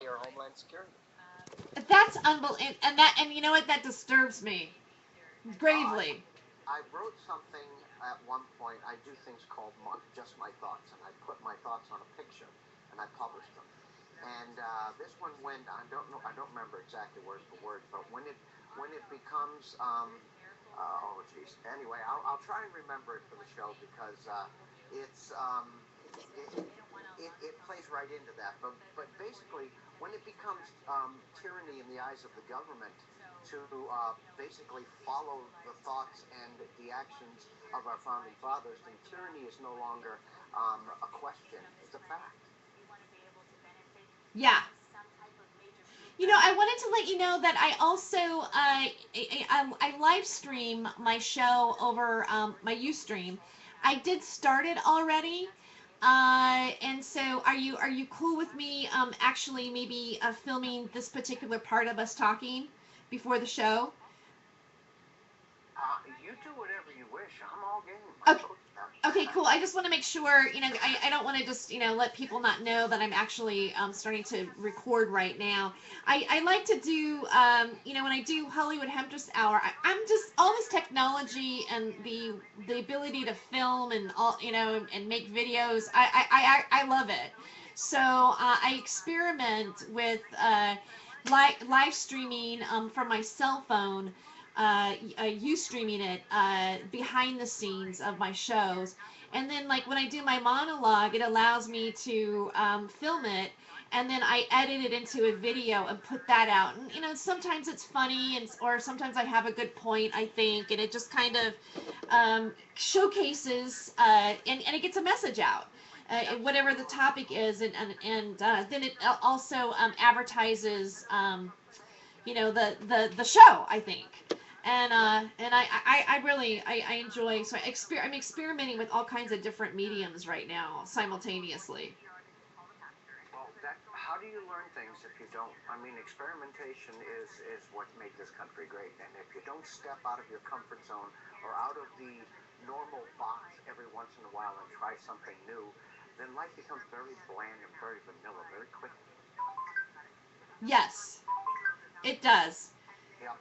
or Homeland Security. That's unbelievable, and you know what? That disturbs me I gravely. I wrote something at one point. I do things called just my thoughts, and I put my thoughts on a picture, and I published them. And this one went. I don't know. I don't remember exactly word for word, but when it becomes oh geez. Anyway, I'll try and remember it for the show because it's it, it plays right into that. But basically, when it becomes tyranny in the eyes of the government to basically follow the thoughts and the actions of our founding fathers, then tyranny is no longer a question; it's a fact. Yeah. I wanted to let you know that I also I live stream my show over my Ustream. I did start it already, and so are you cool with me actually maybe filming this particular part of us talking before the show? You do whatever you wish. I'm all game. I Okay. told you that. Okay, cool. I just want to make sure, I don't want to just, let people not know that I'm actually starting to record right now. I like to do, when I do Hollywood Hemptress Hour, I'm just, all this technology and the ability to film and all, and make videos, I love it. So I experiment with live streaming from my cell phone, you streaming it behind the scenes of my shows. And then, like, when I do my monologue, it allows me to film it, and then I edit it into a video and put that out. And, sometimes it's funny, or sometimes I have a good point, I think, and it just kind of showcases, and it gets a message out. Whatever the topic is, and then it also advertises the show, I think. And I really I enjoy, so I'm experimenting with all kinds of different mediums right now simultaneously. Well, how do you learn things if you don't? I mean, experimentation is what made this country great. And if you don't step out of your comfort zone or out of the normal box every once in a while and try something new, then life becomes very bland and very vanilla very quickly. Yes, it does. Yeah.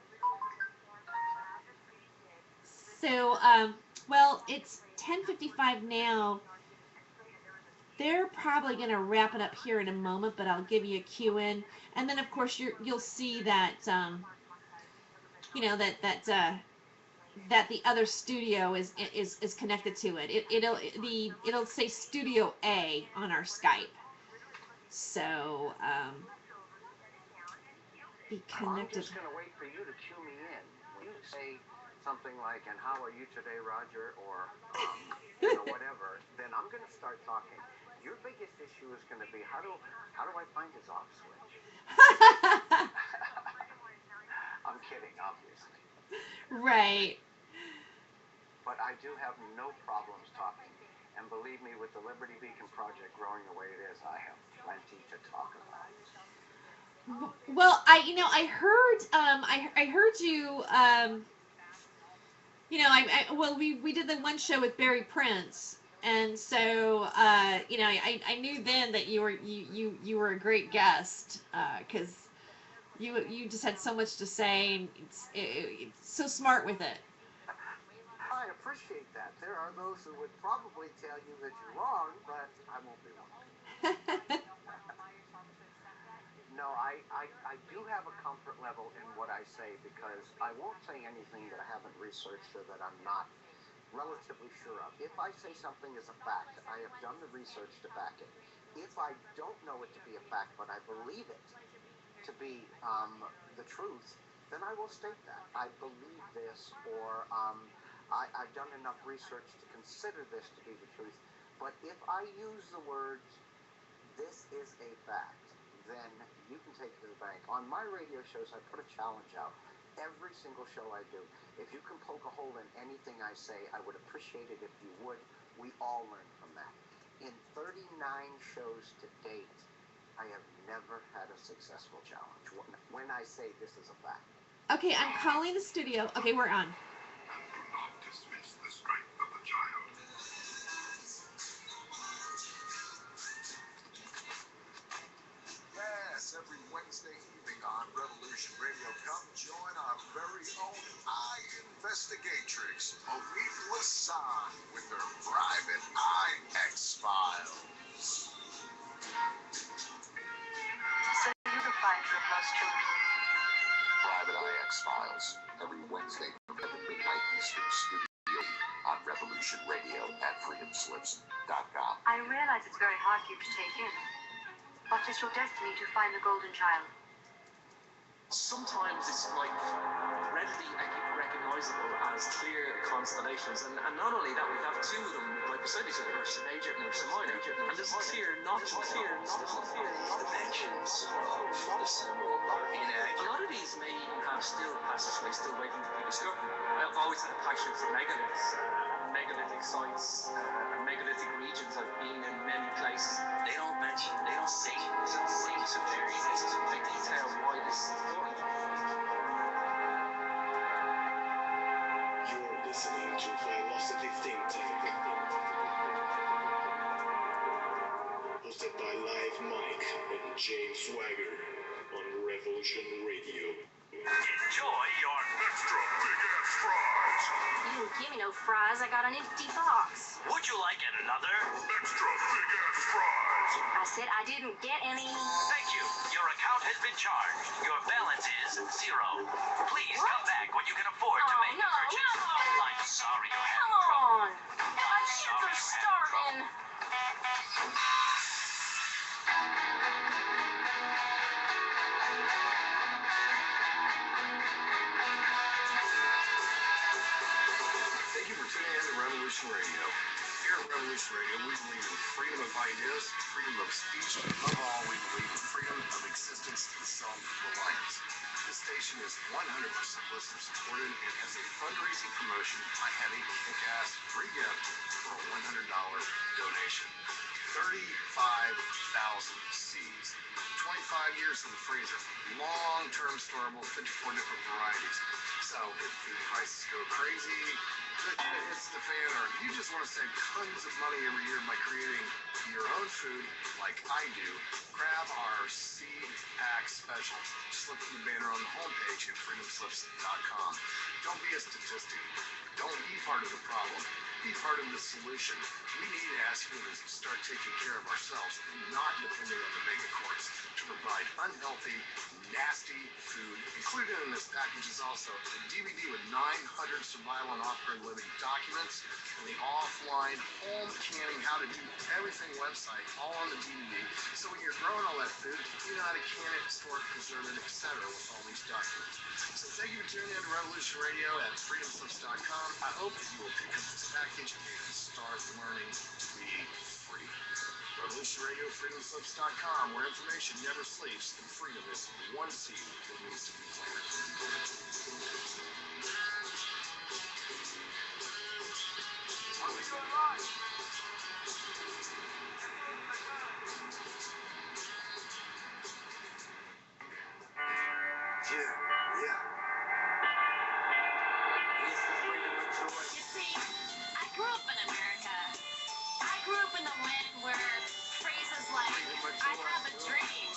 So well, it's 10:55 now. They're probably going to wrap it up here in a moment, but I'll give you a cue in, and then of course you'll see that that the other studio is connected to it. It'll say Studio A on our Skype. So be Well, I'm connected. just going to wait for you to cue me in. When you say something like, and how are you today, Roger, or, whatever, then I'm going to start talking. Your biggest issue is going to be, how do I find his off switch? I'm kidding, obviously. Right. But I do have no problems talking. And believe me, with the Liberty Beacon Project growing the way it is, I have plenty to talk about. Well, I heard I heard you well, we did the one show with Barry Prince, and so I knew then that you were a great guest, because you just had so much to say, and it's so smart with it. I appreciate that. There are those who would probably tell you that you're wrong, but I won't be one. No, I do have a comfort level in what I say because I won't say anything that I haven't researched or that I'm not relatively sure of. If I say something is a fact, I have done the research to back it. If I don't know it to be a fact, but I believe it to be the truth, then I will state that. I believe this, or I've done enough research to consider this to be the truth. But if I use the words, this is a fact, then you can take it to the bank. On my radio shows, I put a challenge out. Every single show I do. If you can poke a hole in anything I say, I would appreciate it if you would. We all learn from that. In 39 shows to date, I have never had a successful challenge when I say this is a fact. Okay, I'm calling the studio. Okay, we're on. And do not dismiss the strength of the child. Yes, every Revolution Radio, come join our very own eye investigatrix, Monique Lasan, with her Private Eye X-Files. So you can find your lost children. Private Eye X-Files, every Wednesday from 11 midnight Eastern, Studio on Revolution Radio at freedomslips.com. I realize it's very hard for you to take in, but it's your destiny to find the golden child. Sometimes it's like readily recognizable as clear constellations, and not only that, we have two of them right beside each other, Ursa Major and Ursa Minor, and there's clear dimensions of the symbol are in it. A lot of these may have still passageways still waiting to be discovered. I've always had a passion for megaliths, megalithic sites, and megalithic regions. I've been in many places. They don't say it's the same superiors. I detail why this is important. You're listening to Philosophy Think Tank, hosted by Live Mike and James Swagger on Revolution Radio. Enjoy your extra big ass fries. You didn't give me no fries. I got an empty box. Would you like another extra big ass fries? I said I didn't get any. Thank you. Your account has been charged. Your balance is 0. Please come back when you can afford to make the purchase. I'm sorry you had Come trouble. on. My kids are starving. Thank you for tuning in to Revolution Radio. Here at Revolution Radio, we believe in freedom of ideas, freedom of speech, and above all, we believe in freedom of existence and self-reliance. This station is 100% listener supported and has a fundraising promotion I have a kick-ass free gift for a $100 donation. 35,000 seeds. 25 years in the freezer. Long-term storable, 54 different varieties. So if food prices go crazy, it's the fan, or you just want to save tons of money every year by creating your own food like I do, grab our seed pack specials. Just look for the banner on the homepage at freedomslips.com. Don't be a statistic. Don't be part of the problem. Be part of the solution. We need as humans to start taking care of ourselves and not depending on the mega corps to provide unhealthy, nasty food. Included in this package is also a DVD with 900 survival and off-grid living documents and the offline home canning, how to do everything website, all on the DVD. So when you're growing all that food, you know how to can it, store it, preserve it, etc. with all these documents. So thank you for tuning in to Revolution Radio at freedomslips.com. I hope that you will pick up this package and start learning to be free. Revolution Radio, freedomslips.com, where information never sleeps and freedom is one seed that needs to be planted. Are we going live? Yeah. It's the freedom of choice. You see, I grew up in America. I grew up in a land where phrases like, I have a dream,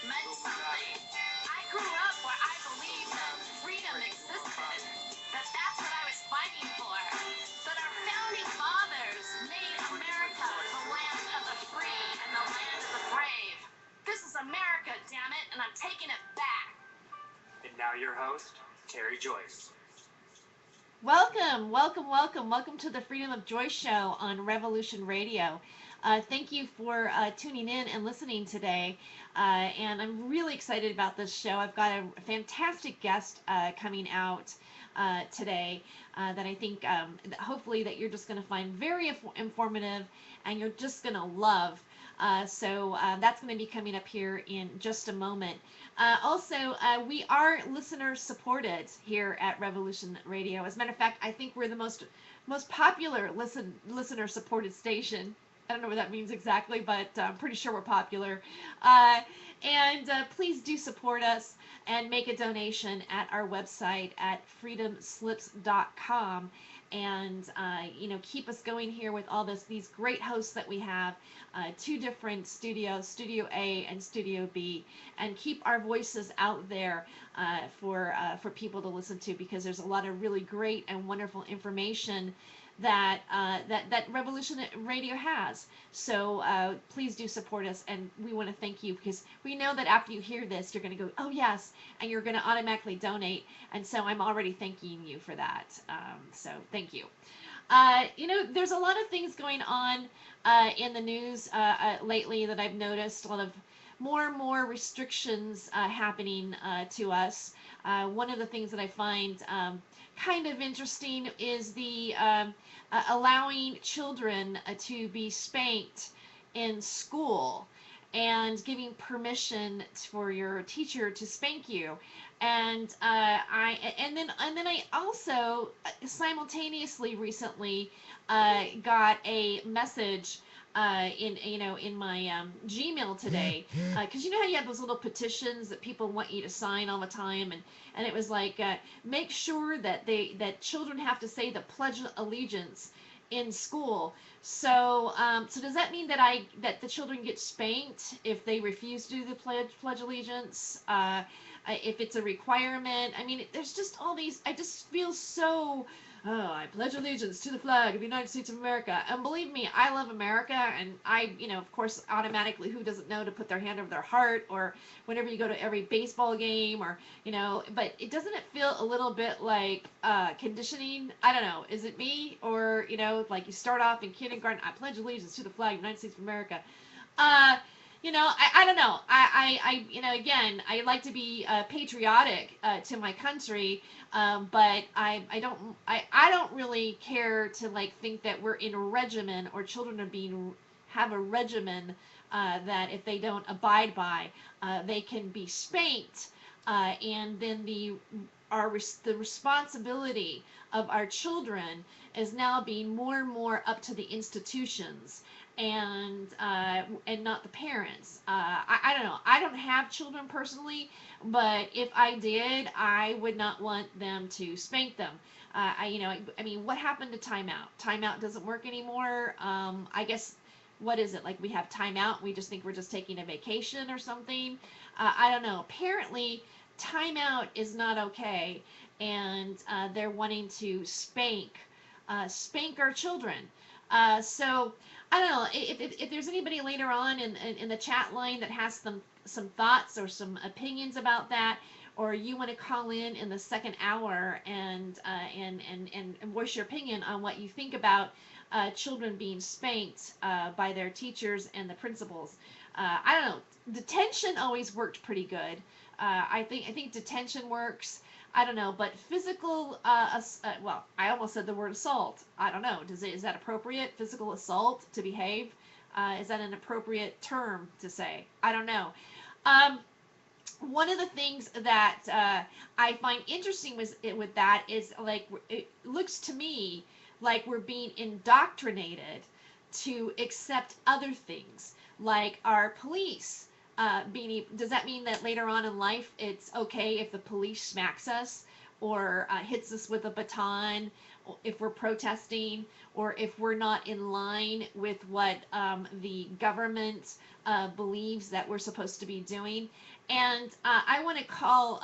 meant something. I grew up where I believed that freedom existed, that that's what I was fighting for, that our founding fathers made America the land of the free and the land of the brave. This is America, damn it, and I'm taking it back. And now your host, Terry Joyce. Welcome to the Freedom of Joyce show on Revolution Radio. Thank you for tuning in and listening today. And I'm really excited about this show. I've got a fantastic guest coming out today that I think hopefully that you're just going to find very informative and you're just going to love. So that's going to be coming up here in just a moment. Also, we are listener supported here at Revolution Radio. As a matter of fact, I think we're the most popular listener supported station I don't know what that means exactly, but I'm pretty sure we're popular. Uh, and please do support us and make a donation at our website at freedomslips.com. And keep us going here with all these great hosts that we have, two different studios, Studio A and Studio B, and keep our voices out there for people to listen to, because there's a lot of really great and wonderful information that Revolution Radio has. So please do support us, and we want to thank you, because we know that after you hear this, you're going to go, oh yes, and you're going to automatically donate, and so I'm already thanking you for that. So thank you. There's a lot of things going on in the news lately that I've noticed. A lot of more and more restrictions happening to us. One of the things that I find kind of interesting is the allowing children to be spanked in school, and giving permission for your teacher to spank you. And then I also simultaneously recently got a message in my Gmail today, because you know how you have those little petitions that people want you to sign all the time, and it was like, make sure that children have to say the Pledge of Allegiance in school. So so does that mean that the children get spanked if they refuse to do the Pledge Allegiance? If it's a requirement? I mean, there's just all these. I just feel so. Oh, I pledge allegiance to the flag of the United States of America. And believe me, I love America, and I, of course, automatically, who doesn't know to put their hand over their heart, or whenever you go to every baseball game, or, but doesn't it feel a little bit like conditioning? I don't know. Is it me? Or, like you start off in kindergarten, I pledge allegiance to the flag of the United States of America. I don't know. Again, I like to be patriotic to my country, but I don't really care to think that we're in a regimen, or children are have a regimen that if they don't abide by, they can be spanked, and then the responsibility of our children is now being more and more up to the institutions, and not the parents. I don't know. I don't have children personally, but if I did, I would not want them to spank them. I mean, what happened to timeout? Timeout doesn't work anymore. I guess, what is it? Like, we have timeout, we just think we're just taking a vacation or something. I don't know. Apparently, timeout is not okay, and they're wanting to spank our children. So I don't know if there's anybody later on in the chat line that has some thoughts or some opinions about that, or you want to call in the second hour and voice your opinion on what you think about children being spanked by their teachers and the principals. I don't know. Detention always worked pretty good. I think detention works. I don't know, but physical, well, I almost said the word assault. I don't know. Is that appropriate? Physical assault to behave? Is that an appropriate term to say? I don't know. One of the things that I find interesting with that is, like, it looks to me like we're being indoctrinated to accept other things, like our police. Does that mean that later on in life it's okay if the police smacks us, or hits us with a baton, if we're protesting, or if we're not in line with what the government believes that we're supposed to be doing? And I want to call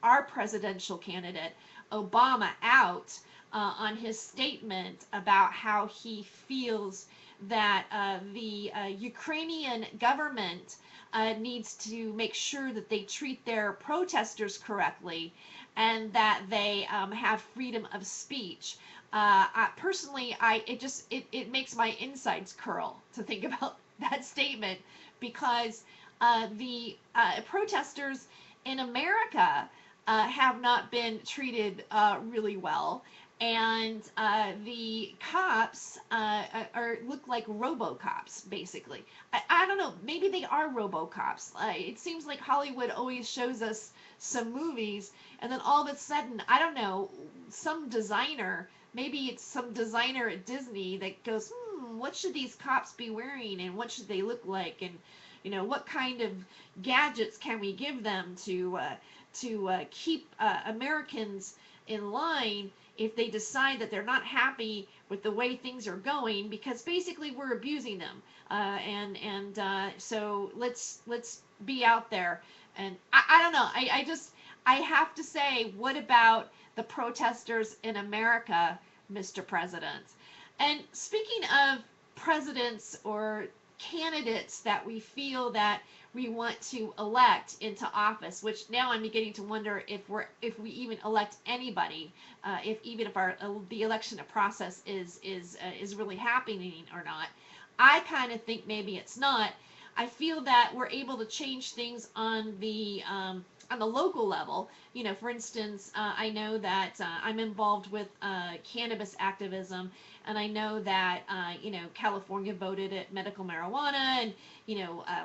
our presidential candidate, Obama, out on his statement about how he feels that the Ukrainian government needs to make sure that they treat their protesters correctly, and that they have freedom of speech. Personally, it makes my insides curl to think about that statement, because the protesters in America have not been treated really well. And the cops look like RoboCops, basically. I don't know. Maybe they are RoboCops. It seems like Hollywood always shows us some movies, and then all of a sudden, I don't know, some designer, maybe it's some designer at Disney that goes, what should these cops be wearing, and what should they look like, and what kind of gadgets can we give them to keep Americans in line if they decide that they're not happy with the way things are going, because basically we're abusing them, so let's be out there. And I don't know, I have to say, what about the protesters in America, Mr. President? And speaking of presidents or candidates that we feel that we want to elect into office, which now I'm beginning to wonder if we even elect anybody, if the election process is really happening or not. I kind of think maybe it's not. I feel that we're able to change things on the local level. For instance, I know that I'm involved with cannabis activism, and I know that California voted at medical marijuana, and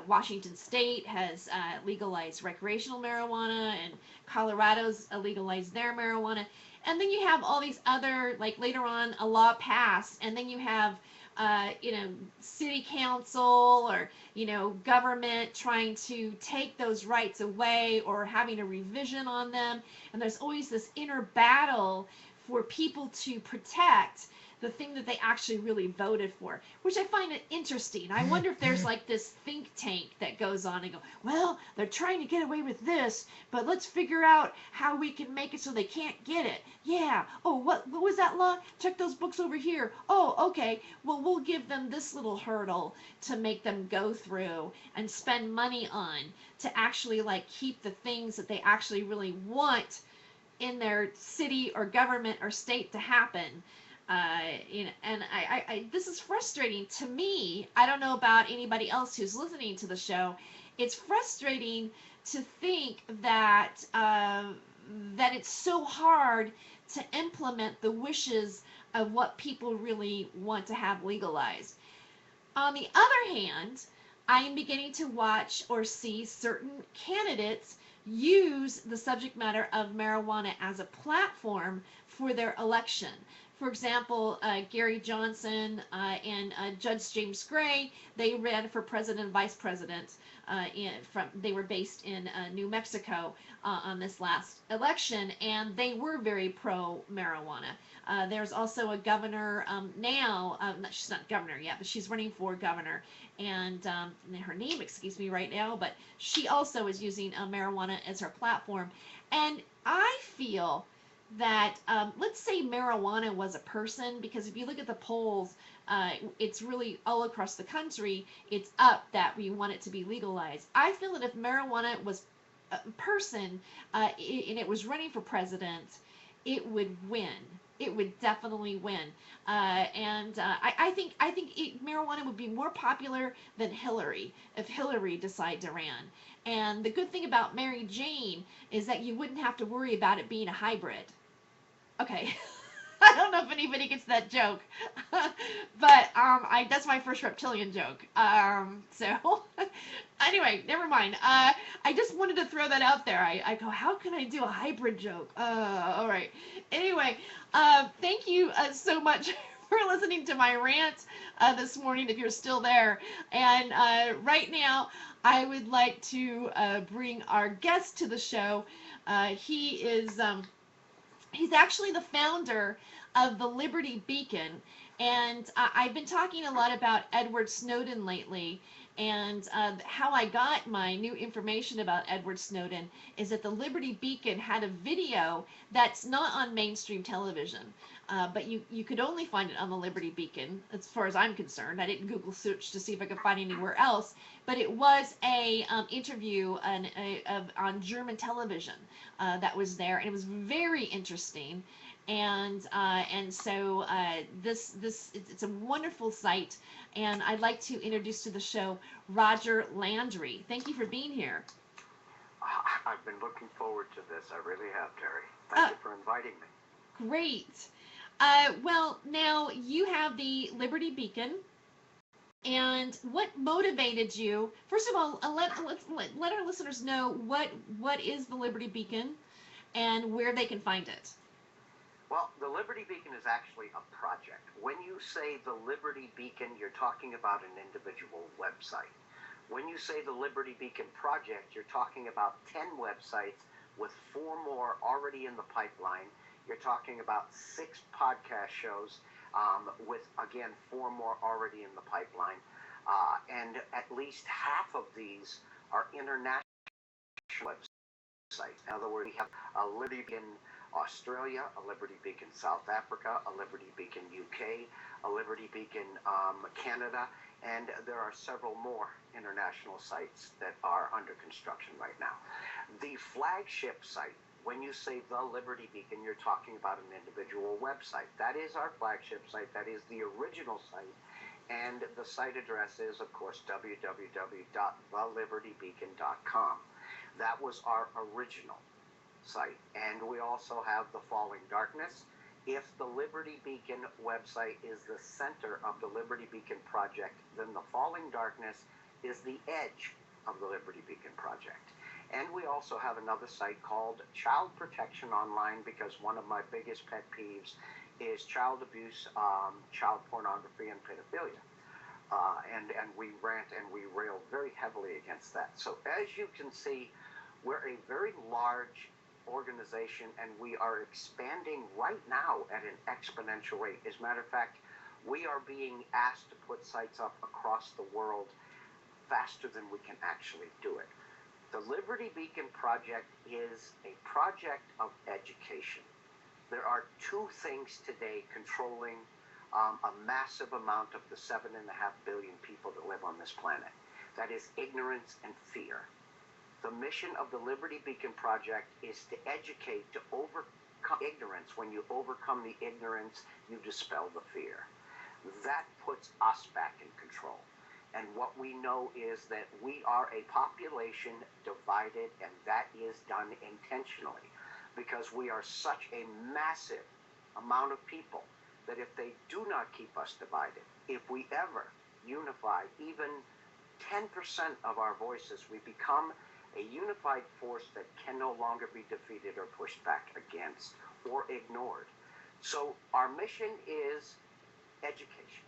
Washington State has legalized recreational marijuana, and Colorado's legalized their marijuana. And then you have all these other, like later on a law passed, and then you have city council or government trying to take those rights away or having a revision on them, and there's always this inner battle for people to protect the thing that they actually really voted for, which I find it interesting. I wonder if there's like this think tank that goes on and go, well, they're trying to get away with this, but let's figure out how we can make it so they can't get it. Yeah. Oh, what was that law? Check those books over here. Oh, okay. Well, we'll give them this little hurdle to make them go through and spend money on to actually like keep the things that they actually really want in their city or government or state to happen. And this is frustrating to me. I don't know about anybody else who's listening to the show. It's frustrating to think that that it's so hard to implement the wishes of what people really want to have legalized. On the other hand, I am beginning to watch or see certain candidates use the subject matter of marijuana as a platform for their election. For example, Gary Johnson and Judge James Gray, they ran for president and vice president. They were based in New Mexico on this last election, and they were very pro-marijuana. There's also a governor now, she's not governor yet, but she's running for governor, and her name escapes me right now, but she also is using marijuana as her platform. And I feel that let's say marijuana was a person, because if you look at the polls, it's really all across the country, it's up that we want it to be legalized. I feel that if marijuana was a person and it was running for president, it would win. It would definitely win. I think marijuana would be more popular than Hillary if Hillary decided to run. And the good thing about Mary Jane is that you wouldn't have to worry about it being a hybrid. Okay. I don't know if anybody gets that joke, but that's my first reptilian joke. So anyway, never mind. I just wanted to throw that out there. I go, how can I do a hybrid joke? All right. Anyway, thank you so much for listening to my rant this morning, if you're still there. And right now, I would like to bring our guest to the show. He is he's actually the founder of the Liberty Beacon, and I've been talking a lot about Edward Snowden lately, and how I got my new information about Edward Snowden is that the Liberty Beacon had a video that's not on mainstream television, but you could only find it on the Liberty Beacon, as far as I'm concerned. I didn't Google search to see if I could find anywhere else, but it was a interview on German television that was there, and it was very interesting. And so it's a wonderful site, and I'd like to introduce to the show Roger Landry. Thank you for being here. I've been looking forward to this. I really have, Terry. Thank you for inviting me. Great. Well, now you have the Liberty Beacon, and what motivated you? First of all, let our listeners know what is the Liberty Beacon and where they can find it. Well, the Liberty Beacon is actually a project. When you say the Liberty Beacon, you're talking about an individual website. When you say the Liberty Beacon project, you're talking about 10 websites with 4 more already in the pipeline. You're talking about 6 podcast shows with, again, 4 more already in the pipeline. And at least half of these are international websites. In other words, we have a Liberty Beacon Australia, a Liberty Beacon South Africa, a Liberty Beacon UK, a Liberty Beacon Canada, and there are several more international sites that are under construction right now. The flagship site, when you say the Liberty Beacon, you're talking about an individual website. That is our flagship site. That is the original site. And the site address is, of course, www.thelibertybeacon.com. That was our original site. And we also have the Falling Darkness. If the Liberty Beacon website is the center of the Liberty Beacon project, then the Falling Darkness is the edge of the Liberty Beacon project. And we also have another site called Child Protection Online, because one of my biggest pet peeves is child abuse, child pornography, and pedophilia. And we rant and we rail very heavily against that. So as you can see, we're a very large organization, and we are expanding right now at an exponential rate. As a matter of fact, we are being asked to put sites up across the world faster than we can actually do it. The Liberty Beacon project is a project of education. There are 2 things today controlling a massive amount of the 7.5 billion people that live on this planet. That is ignorance and fear. The mission of the Liberty Beacon project is to educate, to overcome ignorance. When you overcome the ignorance, you dispel the fear. That puts us back in control. And what we know is that we are a population divided, and that is done intentionally, because we are such a massive amount of people that if they do not keep us divided, if we ever unify even 10% of our voices, we become a unified force that can no longer be defeated or pushed back against or ignored. So our mission is education.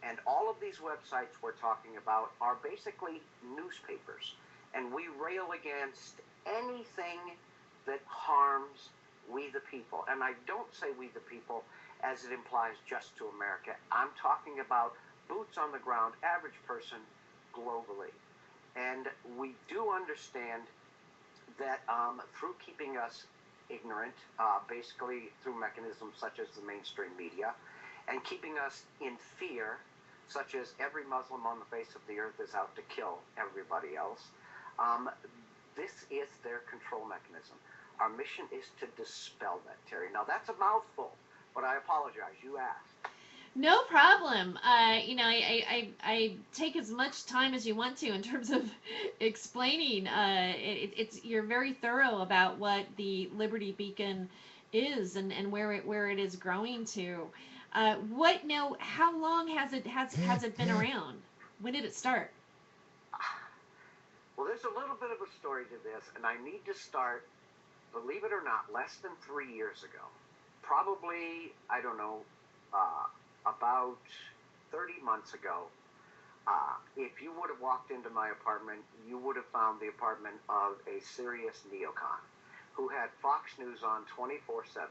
And all of these websites we're talking about are basically newspapers. And we rail against anything that harms we the people. And I don't say we the people as it implies just to America. I'm talking about boots on the ground, average person globally. And we do understand that through keeping us ignorant, basically through mechanisms such as the mainstream media, and keeping us in fear, such as every Muslim on the face of the earth is out to kill everybody else, this is their control mechanism. Our mission is to dispel that, Terry. Now, that's a mouthful, but I apologize. You asked. No problem. I take as much time as you want to in terms of explaining. You're very thorough about what the Liberty Beacon is and where it is growing to. How long has it been around? When did it start? Well, there's a little bit of a story to this, and I need to start, believe it or not, less than 3 years ago. Probably, I don't know, about 30 months ago. If you would have walked into my apartment, you would have found the apartment of a serious neocon who had Fox News on 24/7.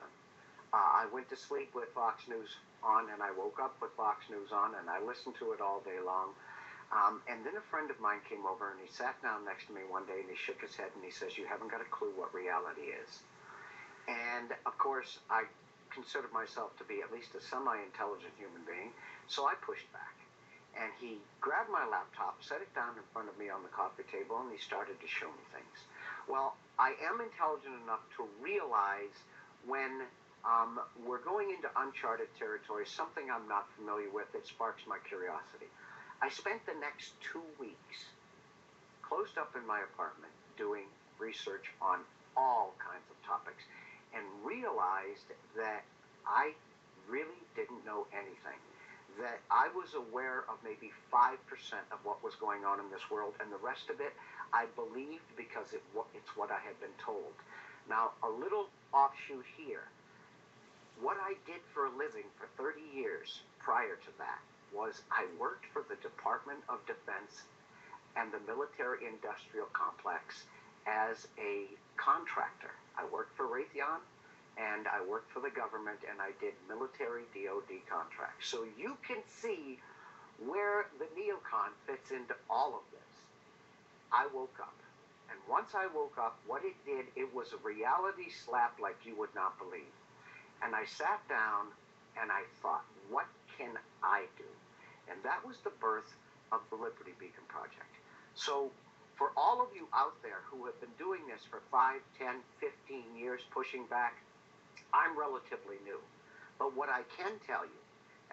I went to sleep with Fox News on, and I woke up with Fox News on, and I listened to it all day long. And then a friend of mine came over, and he sat down next to me one day, and he shook his head, and he says, "You haven't got a clue what reality is." And, of course, I considered myself to be at least a semi-intelligent human being, so I pushed back. And he grabbed my laptop, set it down in front of me on the coffee table, and he started to show me things. Well, I am intelligent enough to realize when we're going into uncharted territory, something I'm not familiar with, that sparks my curiosity. I spent the next 2 weeks closed up in my apartment doing research on all kinds of topics, and realized that I really didn't know anything. That I was aware of maybe 5% of what was going on in this world, and the rest of it I believed because it's what I had been told. Now, a little offshoot here. What I did for a living for 30 years prior to that was I worked for the Department of Defense and the military industrial complex as a contractor. I worked for Raytheon and I worked for the government, and I did military DoD contracts. So you can see where the neocon fits into all of this. I woke up, and once I woke up, what it did, it was a reality slap like you would not believe. And I sat down and I thought, what can I do? And that was the birth of the Liberty Beacon Project. So for all of you out there who have been doing this for 5, 10, 15 years, pushing back, I'm relatively new. But what I can tell you,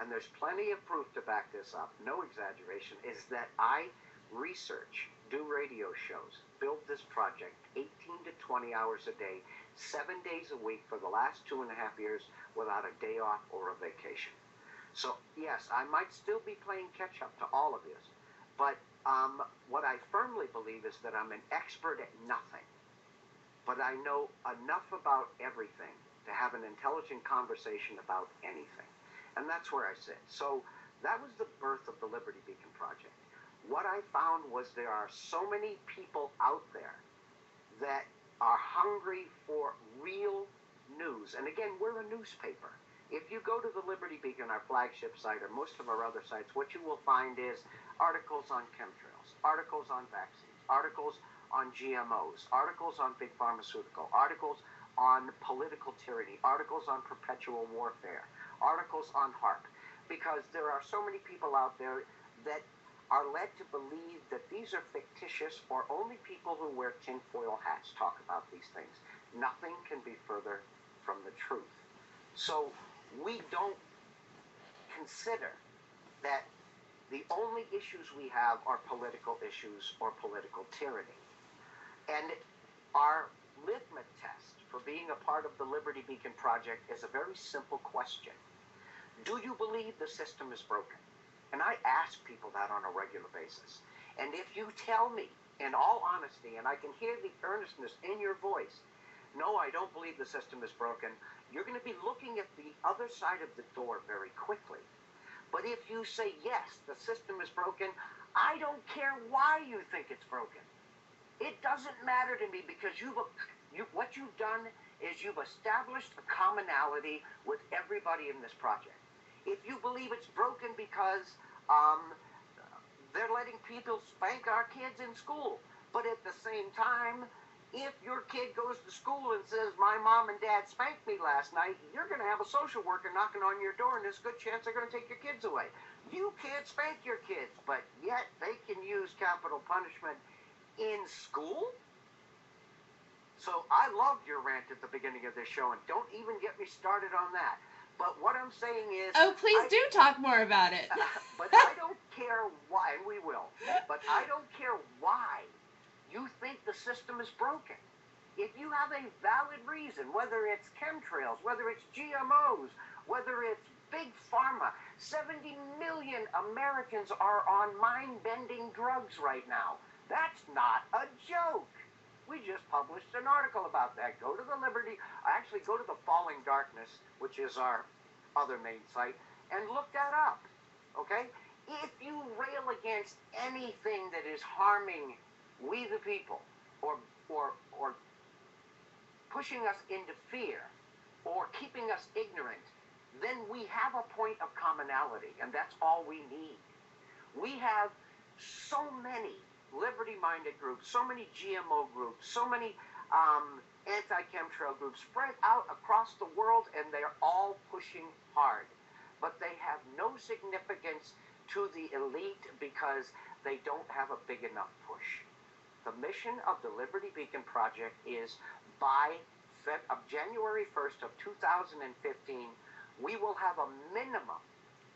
and there's plenty of proof to back this up, no exaggeration, is that I research, do radio shows, build this project 18 to 20 hours a day, 7 days a week for the last 2.5 years without a day off or a vacation. So yes, I might still be playing catch up to all of this, but what I firmly believe is that I'm an expert at nothing, but I know enough about everything to have an intelligent conversation about anything. And that's where I sit. So that was the birth of the Liberty Beacon Project. What I found was there are so many people out there that are hungry for real news. And again, we're a newspaper. If you go to the Liberty Beacon, our flagship site, or most of our other sites, what you will find is articles on chemtrails, articles on vaccines, articles on GMOs, articles on big pharmaceutical, articles on political tyranny, articles on perpetual warfare, articles on HARP, because there are so many people out there that are led to believe that these are fictitious, or only people who wear tinfoil hats talk about these things. Nothing can be further from the truth. So we don't consider that the only issues we have are political issues or political tyranny. And our litmus test for being a part of the Liberty Beacon Project is a very simple question. Do you believe the system is broken? And I ask people that on a regular basis. And if you tell me, in all honesty, and I can hear the earnestness in your voice, no, I don't believe the system is broken, you're going to be looking at the other side of the door very quickly. But if you say, yes, the system is broken, I don't care why you think it's broken. It doesn't matter to me, because what you've done is you've established a commonality with everybody in this project. If you believe it's broken because they're letting people spank our kids in school, but at the same time, if your kid goes to school and says, my mom and dad spanked me last night, you're going to have a social worker knocking on your door, and there's a good chance they're going to take your kids away. You can't spank your kids, but yet they can use capital punishment in school? So I loved your rant at the beginning of this show, and don't even get me started on that. But what I'm saying is... Oh, please do talk more about it. But I don't care why, and we will, but I don't care why you think the system is broken. If you have a valid reason, whether it's chemtrails, whether it's GMOs, whether it's big pharma, 70 million Americans are on mind-bending drugs right now. That's not a joke. We just published an article about that. Go to the Liberty, actually go to the Falling Darkness, which is our other main site, and look that up, okay? If you rail against anything that is harming we the people, or pushing us into fear, or keeping us ignorant, then we have a point of commonality, and that's all we need. We have so many liberty-minded groups, so many GMO groups, so many anti-chemtrail groups spread out across the world, and they're all pushing hard. But they have no significance to the elite because they don't have a big enough push. The mission of the Liberty Beacon Project is by January 1st of 2015, we will have a minimum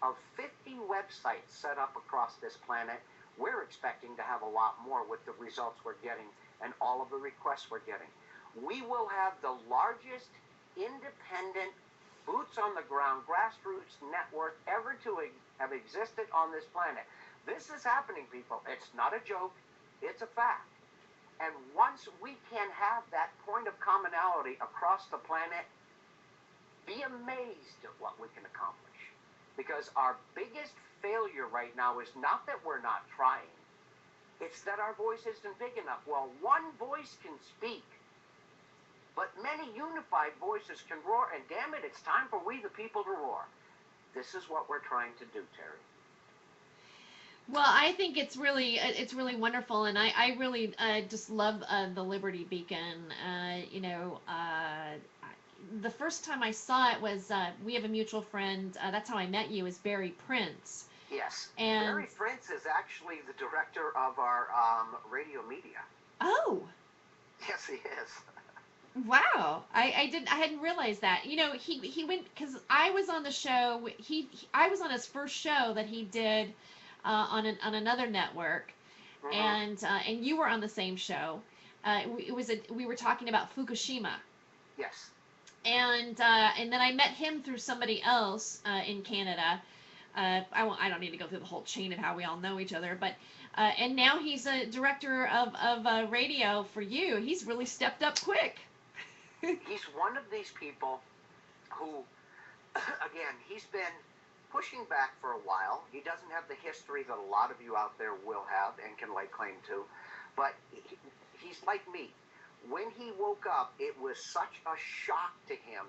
of 50 websites set up across this planet. We're expecting to have a lot more with the results we're getting and all of the requests we're getting. We will have the largest independent, boots on the ground, grassroots network ever to have existed on this planet. This is happening, people. It's not a joke. It's a fact. And once we can have that point of commonality across the planet, be amazed at what we can accomplish. Because our biggest failure right now is not that we're not trying, it's that our voice isn't big enough. Well, one voice can speak, but many unified voices can roar, and damn it, it's time for we the people to roar. This is what we're trying to do, Terry. Well, I think it's really wonderful, and I really just love the Liberty Beacon. The first time I saw it was we have a mutual friend. That's how I met you. Is Barry Prince. Yes. And Barry Prince is actually the director of our radio media. oh, Yes, he is. wow! I hadn't realized that. He went because I was on the show. I was on his first show that he did on another network, Mm-hmm. and you were on the same show. We were talking about Fukushima. Yes. And then I met him through somebody else in Canada. I don't need to go through the whole chain of how we all know each other, but and now he's a director of radio for you. He's really stepped up quick. He's one of these people who, again, he's been pushing back for a while. He doesn't have the history that a lot of you out there will have and can lay claim to, but he's like me. When he woke up, it was such a shock to him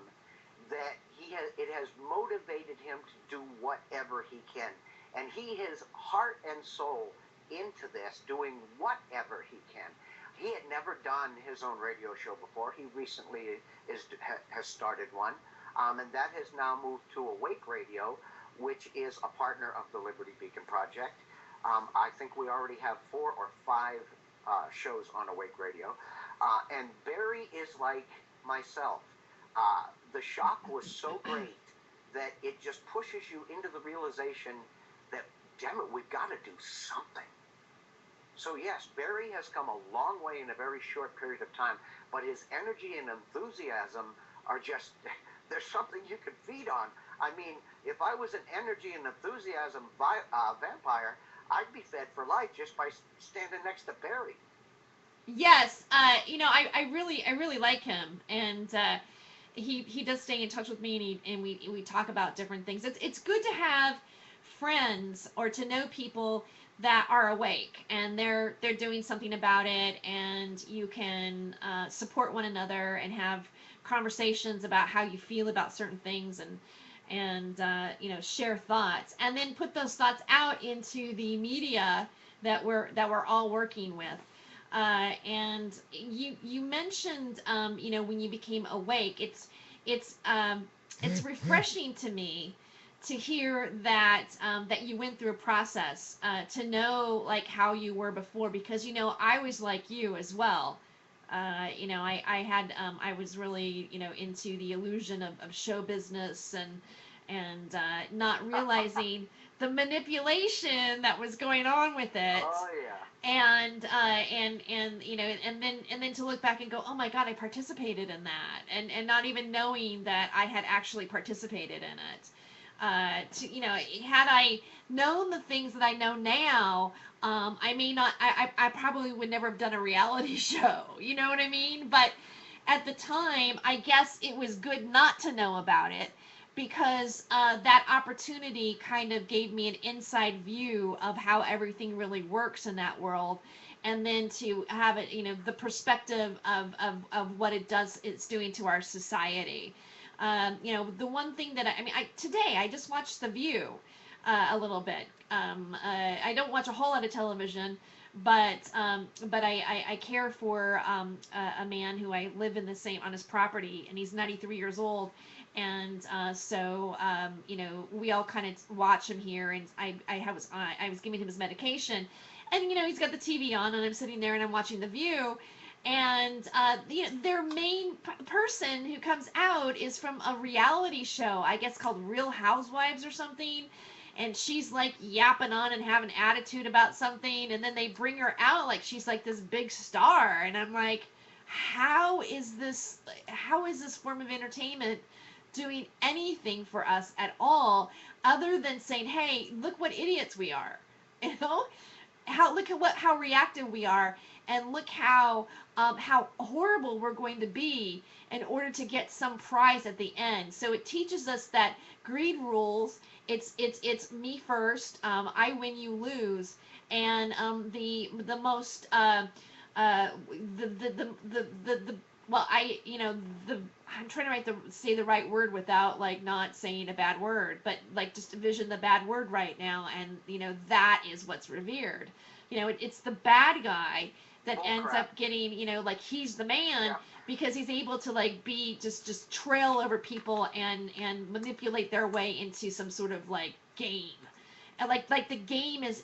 that it has motivated him to do whatever he can. And he is heart and soul into this, doing whatever he can. He had never done his own radio show before. He recently has started one, and that has now moved to Awake Radio, which is a partner of the Liberty Beacon Project. I think we already have 4 or 5 shows on Awake Radio. And Barry is like myself. The shock was so great that it just pushes you into the realization that, damn it, we've got to do something. So yes, Barry has come a long way in a very short period of time, but his energy and enthusiasm are just, there's something you can feed on. I mean, if I was an energy and enthusiasm vampire, I'd be fed for life just by standing next to Barry. Yes, I really like him, and he does stay in touch with me, and we talk about different things. It's good to have friends or to know people that are awake and they're doing something about it, and you can support one another and have conversations about how you feel about certain things, and share thoughts, and then put those thoughts out into the media that we're all working with. And you mentioned, when you became awake, it's refreshing to me to hear that you went through a process, to know like how you were before, because I was like you as well. I was really into the illusion of show business, and not realizing the manipulation that was going on with it. Oh yeah. And then to look back and go, oh my God, I participated in that, and not even knowing that I had actually participated in it. Had I known the things that I know now, I probably would never have done a reality show. You know what I mean? But at the time, I guess it was good not to know about it, because that opportunity kind of gave me an inside view of how everything really works in that world, and then to have it, the perspective of what it's doing to our society. The one thing that today I just watched The View a little bit. I don't watch a whole lot of television, but I care for a man who I live on his property, and he's 93 years old. And so we all kind of watch him here, and I was giving him his medication, and he's got the TV on, and I'm sitting there and I'm watching The View, and their main person who comes out is from a reality show, I guess called Real Housewives or something, and she's like yapping on and having attitude about something, and then they bring her out like she's like this big star, and I'm like, how is this form of entertainment doing anything for us at all, other than saying, hey, look what idiots we are, look at how reactive we are, and look how horrible we're going to be in order to get some prize at the end. So it teaches us that greed rules. It's me first. I win, you lose. And the most uh, the well, the I'm trying to say the right word without like not saying a bad word, but like just envision the bad word right now, and that is what's revered. It's the bad guy that ends up getting, like he's the man, Yeah. because he's able to like be just trail over people and manipulate their way into some sort of like game. And like the game is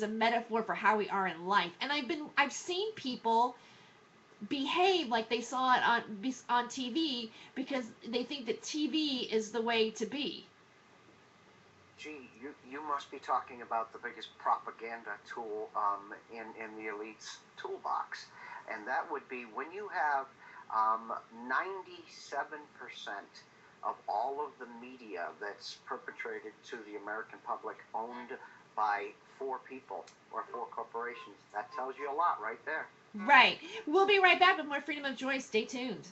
a metaphor for how we are in life. And I've seen people behave like they saw it on TV because they think that TV is the way to be. Gee, you must be talking about the biggest propaganda tool in the elite's toolbox. And that would be when you have 97% of all of the media that's perpetrated to the American public owned by 4 people or 4 corporations. That tells you a lot right there. Right. We'll be right back with more Freedom of Joy. Stay tuned.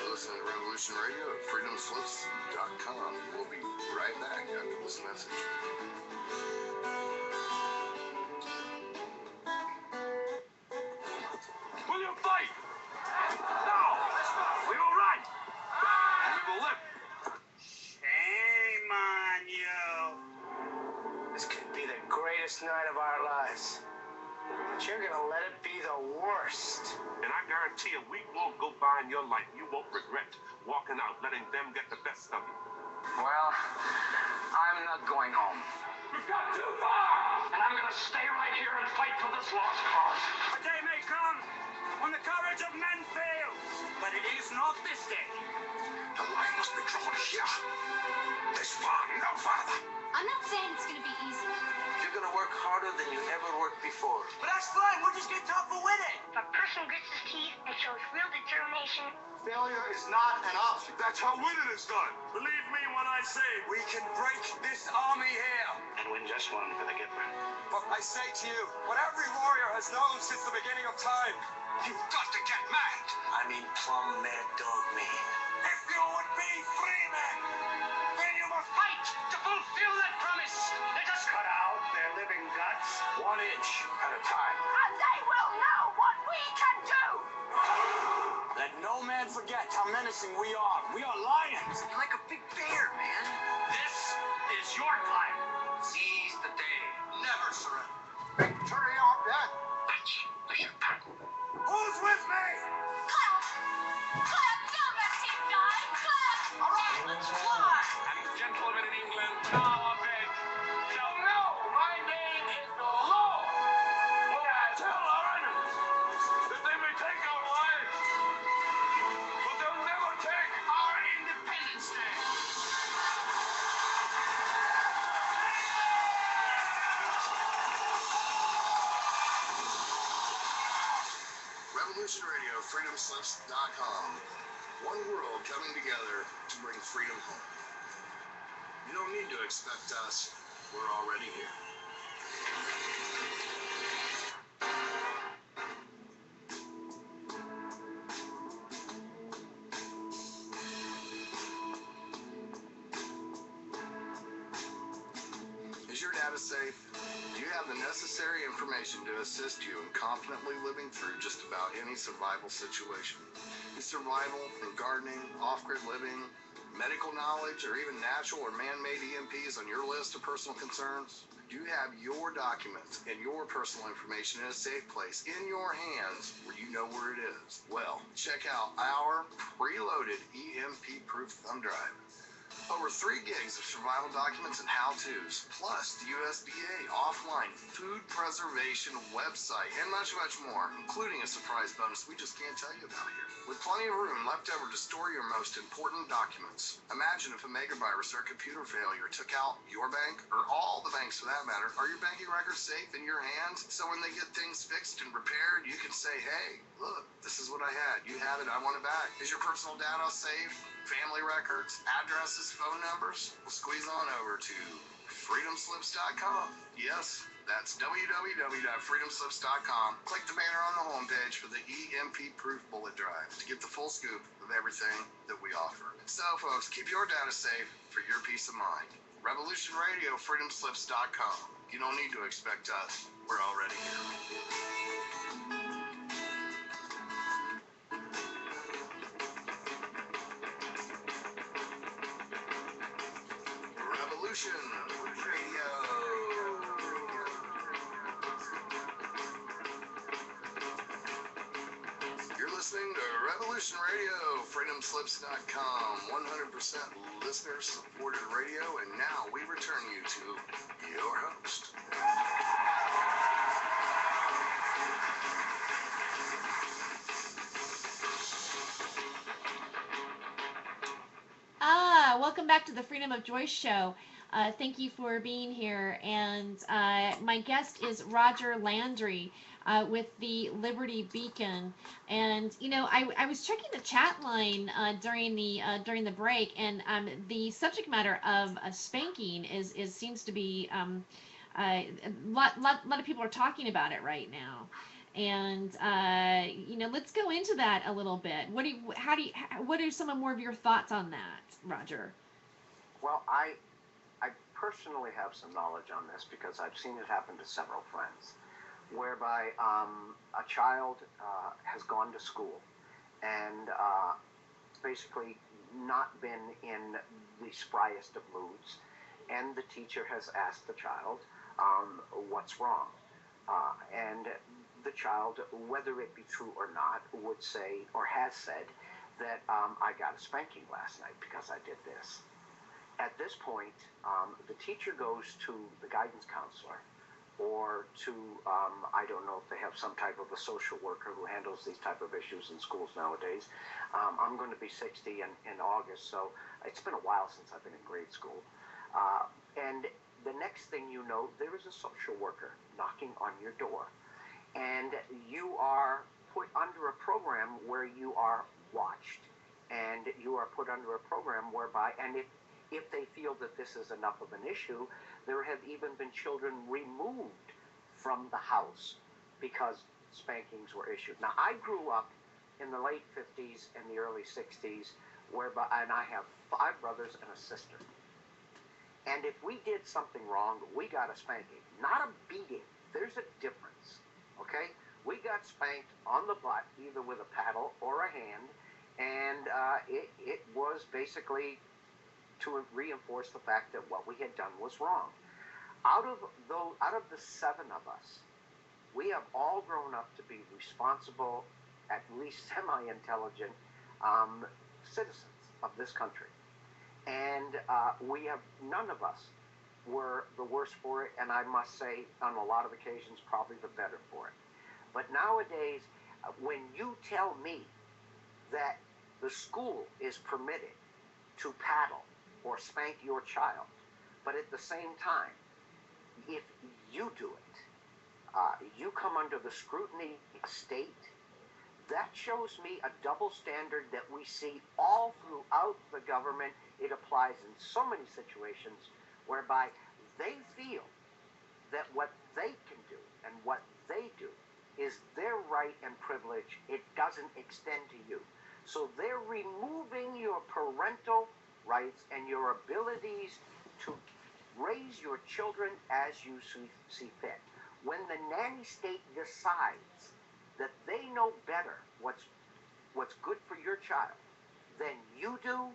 Listen to Revolution Radio at freedomslips.com. We'll be right back after this message. Will you fight? No! We will run! We will live! Shame on you. This could be the greatest night of our lives. But you're gonna let it be the worst. And I guarantee a week won't go by in your life you won't regret walking out, letting them get the best of you. Well, I'm not going home. We've got too far! And I'm gonna stay right here and fight for this lost cause. A day may come when the courage of men fails, but it is not this day. The line must be drawn here. This far, no farther. I'm not saying it's gonna be easy. You're gonna work harder than you ever worked before. But that's fine. We'll just get tougher with it. If a person grits his teeth and shows real determination, Failure is not an option. That's how winning is done. Believe me when I say We can break this army here. And win just one for the Gipper. But I say to you, what every warrior has known since the beginning of time. You've got to get mad. I mean plumb mad dog man. If you would be free men, then you must Fight to fulfill that promise! Let us cut out their living guts 1 inch at a time. and they will know what we can do! Let no man forget how menacing we are. We are lions. You're like a big bear, man. This is your time. Seize the day. never surrender. Victory or death. That's the Gipper. Who's with me? Clap! Clap! Don't let him die! Clap! All right, let's fly! And gentlemen in England, now of it, shall know my name is the Lord. When I tell our enemies that they may take our lives, but they'll never take our Independence Day. Revolution Radio, freedomslips.com. One world coming together to bring freedom home. You don't need to expect us. We're already here. Is your data safe? Do you have the necessary information to assist you in confidently living through just about any survival situation? Is survival and gardening, off-grid living, medical knowledge, or even natural or man-made EMPs on your list of personal concerns? Do you have your documents and your personal information in a safe place in your hands where you know where it is? Well, check out our preloaded EMP-proof thumb drive. Over 3 gigs of survival documents and how-tos, plus the USDA offline food preservation website, and much, much more, including a surprise bonus we just can't tell you about here. With plenty of room left over to store your most important documents. Imagine if a megavirus or computer failure took out your bank, or all the banks for that matter. Are your banking records safe in your hands? So when they get things fixed and repaired, you can say, hey, look, this is what I had. You have it, I want it back. Is your personal data safe? Family records, addresses, phone numbers? Well, squeeze on over to freedomslips.com. Yes, that's www.freedomslips.com. Click the banner on the homepage for the EMP-proof bullet drive to get the full scoop of everything that we offer. So, folks, keep your data safe for your peace of mind. Revolution Radio, freedomslips.com. You don't need to expect us. We're already here. Revolution Radio. You're listening to Revolution Radio, freedomslips.com, 100% listener-supported radio, and now we return you to your host. Welcome back to the Freedom of Joyce show. Thank you for being here. And my guest is Roger Landry with the Liberty Beacon. And you know, I was checking the chat line during the break, and the subject matter of spanking is seems to be a lot of people are talking about it right now. And you know, let's go into that a little bit. What are some more of your thoughts on that, Roger? Well, I personally have some knowledge on this because I've seen it happen to several friends, whereby a child has gone to school and basically not been in the spryest of moods, and the teacher has asked the child what's wrong, and the child, whether it be true or not, would say or has said that I got a spanking last night because I did this. At this point, the teacher goes to the guidance counselor or to, I don't know if they have some type of a social worker who handles these type of issues in schools nowadays. I'm going to be 60 in August, so it's been a while since I've been in grade school. And the next thing you know, there is a social worker knocking on your door. And you are put under a program where you are watched. And you are put under a program whereby, and if they feel that this is enough of an issue, there have even been children removed from the house because spankings were issued. Now, I grew up in the late 50s and the early 60s, and I have 5 brothers and a sister. And if we did something wrong, we got a spanking, not a beating. There's a difference, okay? We got spanked on the butt, either with a paddle or a hand, and it was basically to reinforce the fact that what we had done was wrong. Out of the 7 of us, we have all grown up to be responsible, at least semi-intelligent citizens of this country. And none of us were the worse for it, and I must say, on a lot of occasions, probably the better for it. But nowadays, when you tell me that the school is permitted to paddle or spank your child, but at the same time, if you do it, you come under the scrutiny of state, that shows me a double standard that we see all throughout the government. It applies in so many situations whereby they feel that what they can do and what they do is their right and privilege. It doesn't extend to you. So they're removing your parental rights and your abilities to raise your children as you see fit. When the nanny state decides that they know better what's good for your child than you do,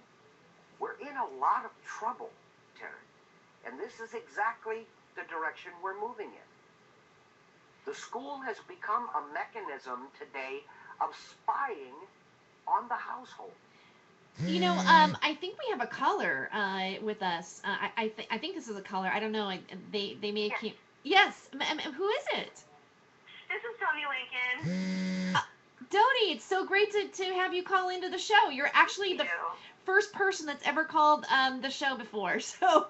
we're in a lot of trouble, Terry. And this is exactly the direction we're moving in. The school has become a mechanism today of spying on the household. You know, I think we have a caller with us. I think this is a caller. I don't know. They may Yes. keep. Yes. Who is it? This is Tony Lincoln. Dodie, it's so great to have you call into the show. You're actually the first person that's ever called the show before. So,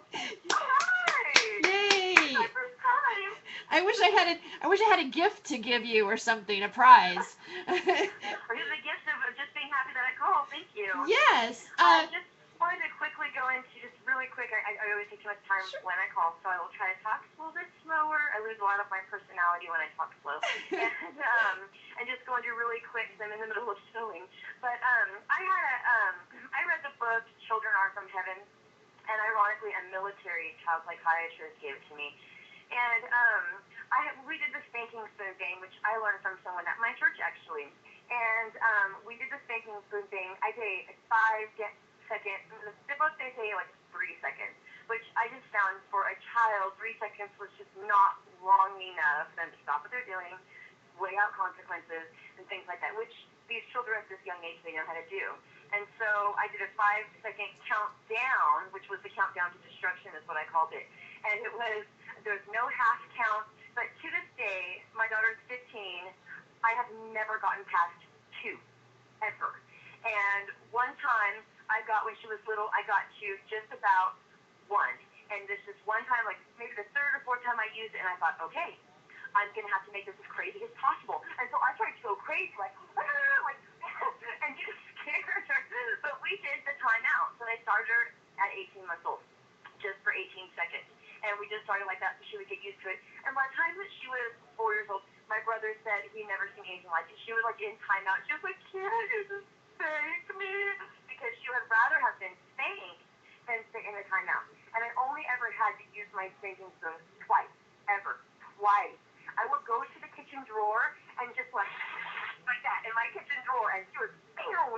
Hi! yay! My first time. I wish I had a gift to give you or something, a prize. Or here's the gift of just being happy that I called. Thank you. Yes. Just wanted to quickly go into just really quick. I always take too much time Sure. when I call, so I will try to talk a little bit slower. I lose a lot of my personality when I talk slow. And just going to really quick because I'm in the middle of sewing. But I read the book Children Are From Heaven, and ironically, a military child psychiatrist gave it to me. And we did the spanking spoon thing, which I learned from someone at my church actually. And we did the spanking spoon thing. I did 5 seconds. The book they say like 3 seconds, which I just found for a child 3 seconds was just not long enough for them to stop what they're doing, weigh out consequences, and things like that. Which these children at this young age they know how to do. And so I did a 5-second countdown, which was the countdown to destruction, is what I called it. And there's no half count. But to this day, my daughter's 15. I have never gotten past 2, ever. And one time, when she was little, I got to just about 1. And this is one time, like maybe the 3rd or 4th time I used it, and I thought, okay, I'm going to have to make this as crazy as possible. And so I tried to go crazy, like and just scared her. But we did the timeout. So I started her at 18 months old, just for 18 seconds. And we just started like that so she would get used to it. And by the time that she was 4 years old, my brother said he'd never seen anything like it. She was like in timeout. She was like, "Can't you just spank me?" Because she would rather have been spanked than sit in the timeout. And I only ever had to use my spanking spoon twice, ever. Twice. I would go to the kitchen drawer and just like that in my kitchen drawer, and she was,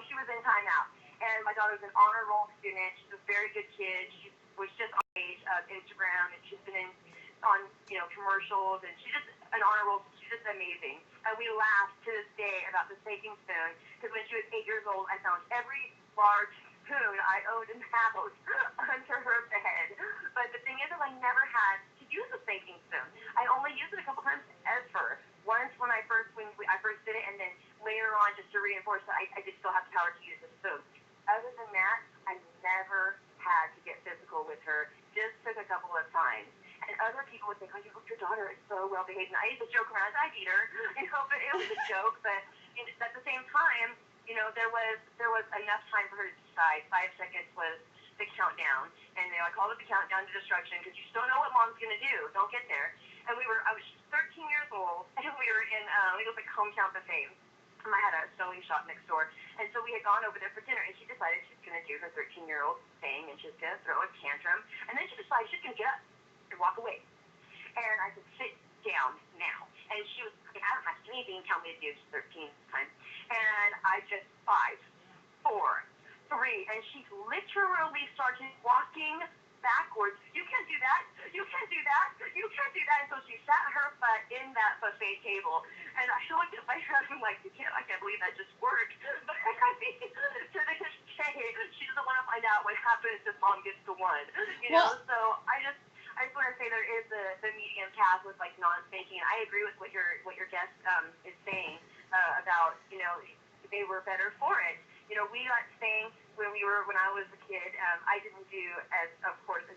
she was in timeout. And my daughter was an honor roll student. She's a very good kid. She was just on page of Instagram, and she's been on commercials, and she's just an honor roll. She's just amazing. And we laughed to this day about the spanking spoon because when she was 8 years old, I found every large spoon I owned in the house under her bed. But the thing is that I never had to use a spanking spoon. I only used it a couple times ever. Once when I first did it, and then later on just to reinforce that I did still have the power to use the spoon. Other than that, I never had to get physical with her. Just took a couple of times. And other people would think, "Oh, your daughter is so well behaved." And I used to joke around, I beat her, but it was a joke. But at the same time, there was enough time for her to decide. 5 seconds was the countdown, and I called it the countdown to destruction because you just don't know what mom's gonna do. Don't get there. And I was 13 years old, and we were in it was like hometown buffet. I had a sewing shop next door, and so we had gone over there for dinner, and she decided she's gonna do her 13-year-old thing, and she's gonna throw a tantrum, and then she decided she's gonna get up and walk away. And I said, "Sit down now." And she was, I don't have to do anything, tell me to do. She's 13 time. And I just 5, 4, 3, and she literally started walking backwards. "You can't do that. You can't do that. You can't do that." And so she sat her butt in that buffet table. And I looked at my husband like, I can't believe that just worked. But I mean, to this day, she doesn't want to find out what happens if mom gets to 1. So I just want to say there is the medium path with like non-spanking. I agree with what your guest is saying about they were better for it. We got spanked when I was a kid. I didn't do as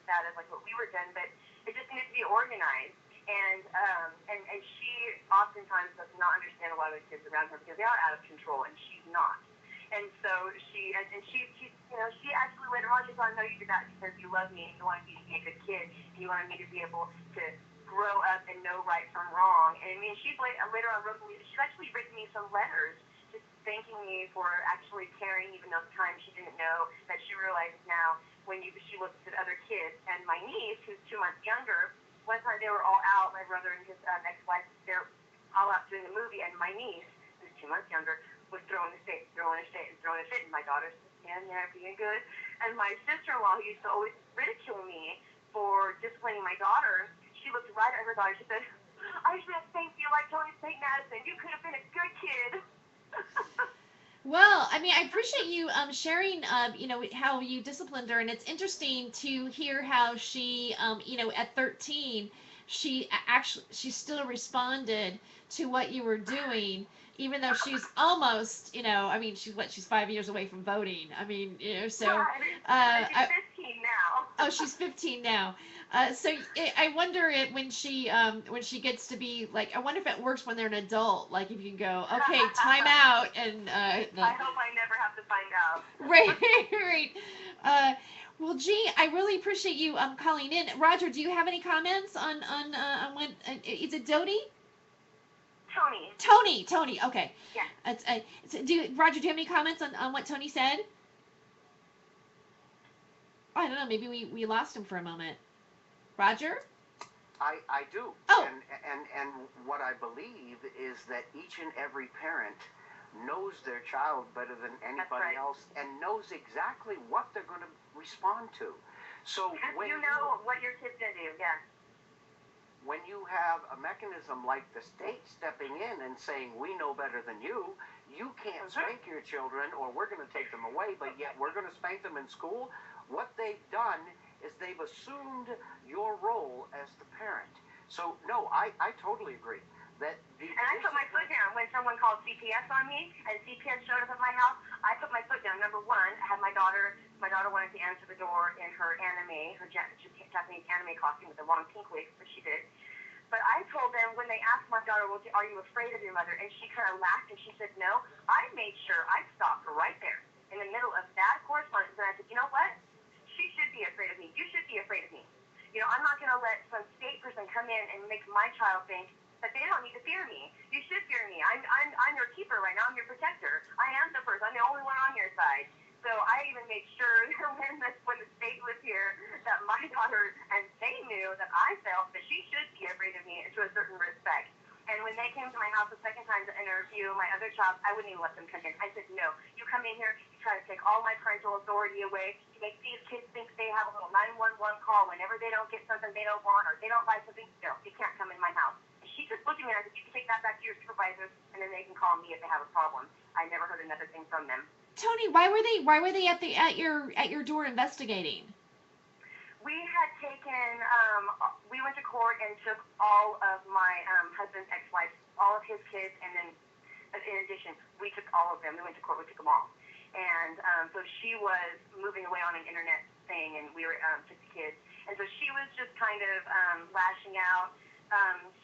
bad as like what we were done, but it just needed to be organized. And she oftentimes does not understand a lot of the kids around her because they are out of control, and she's not. And so she actually later on she thought, "No, you did that because you love me and you wanted me to be a good kid and you wanted me to be able to grow up and know right from wrong." And I mean, she's later on she's actually written me some letters just thanking me for actually caring, even though at the time she didn't know that she realizes now when she looks at other kids. And my niece, who's 2 months younger, one time they were all out, my brother and his ex-wife, they're all out doing the movie, and my niece, who's 2 months younger, was throwing a fit, and my daughter's, in there being good. And my sister-in-law, who used to always ridicule me for disciplining my daughter, she looked right at her daughter. She said, I should have thanked you like Tony St. Madison. You could have been a good kid. Well, I mean, I appreciate you sharing, how you disciplined her, and it's interesting to hear how she, at 13, she still responded to what you were doing, even though she's almost, I mean, she's 5 years away from voting. I mean, so. Right. She's 15 now. Oh, she's 15 now. So I wonder when she gets to be like, I wonder if it works when they're an adult. Like if you go, okay, time out, and I hope I never have to find out. right. Well, Gee, I really appreciate you calling in. Roger, do you have any comments on what is it, Dodie? Tony. Okay. Yeah. Roger, do you have any comments on what Tony said? I don't know. Maybe we lost him for a moment. Roger? I do. Oh. And what I believe is that each and every parent knows their child better than anybody else and knows exactly what they're going to respond to. So when you know what your kid's going to do, yeah. When you have a mechanism like the state stepping in and saying, we know better than you can't spank your children or we're going to take them away, but yet we're going to spank them in school. What they've done is they've assumed your role as the parent. So, no, I totally agree. And I put my foot down when someone called CPS on me, and CPS showed up at my house. I put my foot down. Number one, I had my daughter wanted to answer the door in her Japanese anime costume with the long pink wig, which she did. But I told them when they asked my daughter, well, are you afraid of your mother? And she kind of laughed and she said, no. I made sure I stopped right there in the middle of that correspondence. And I said, you know what? She should be afraid of me. You should be afraid of me. I'm not going to let some state person come in and make my child think that they don't need to fear me. You should fear me. I'm your keeper right now. I'm your protector. I am the first. I'm the only one on your side. So I even made sure when the state was here that my daughter, and they knew that I felt that she should be afraid of me to a certain respect. And when they came to my house the second time to interview my other child, I wouldn't even let them come in. I said, no, you come in here, you try to take all my parental authority away, you make these kids think they have a little 911 call whenever they don't get something they don't want or they don't like something. No, you can't come in my house. And she just looked at me and I said, you can take that back to your supervisors and then they can call me if they have a problem. I never heard another thing from them. Tony, why were they at your door investigating? We had taken, we went to court and took all of my husband's ex-wife, all of his kids, and then in addition, we took all of them. We went to court, we took them all. And so she was moving away on an internet thing, and we took the kids. And so she was just kind of lashing out.